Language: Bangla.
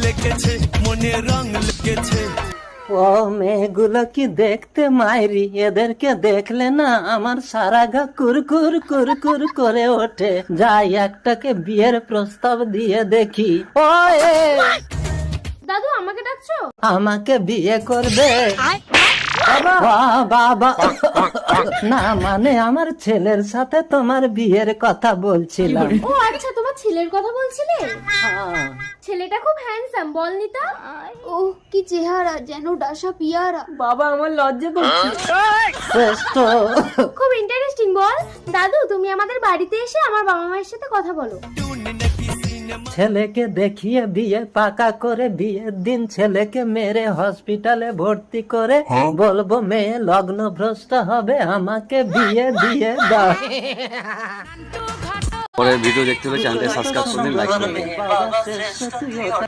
লেগেছে, মনে রং লেগেছে। ও মেয়েগুলো কি দেখতে মাইরি, এদেরকে দেখলে না আমার সারা গা কুরকুর কুরকুর করে ওঠে। যাই একটাকে বিয়ের প্রস্তাব দিয়ে দেখি। ও দাদু আমাকে ডাকছো? আমাকে বিয়ে করবে? বাবা না, মানে আমার ছেলের সাথে তোমার বিয়ের কথা বলছিলাম। ও আচ্ছা, তোমার ছেলের কথা বলছিলে? হ্যাঁ। ছেলেটা খুব হ্যান্ডসাম, বল নিতা। ও কি চেহারা, যেন ডাসা পিয়ারা। বাবা আমার লজ্জা করছে। শ্রেষ্ঠ। খুব ইন্টারেস্টিং, বল। দাদু তুমি আমাদের বাড়িতে এসে আমার বাবা মায়ের সাথে কথা বলো। ছেলেকে দেখিয়ে বিয়ে পাকা করে, বিয়ের দিন ছেলেকে মেরে হসপিটালে ভর্তি করে বলবো মেয়ে লগ্ন ভ্রষ্ট হবে, আমাকে বিয়ে দিয়ে দাও। পরের ভিডিও দেখতে হলে চ্যানেলটা সাবস্ক্রাইব করুন, লাইক করুন। বাবা শ্রেষ্ঠ, তুই ওটা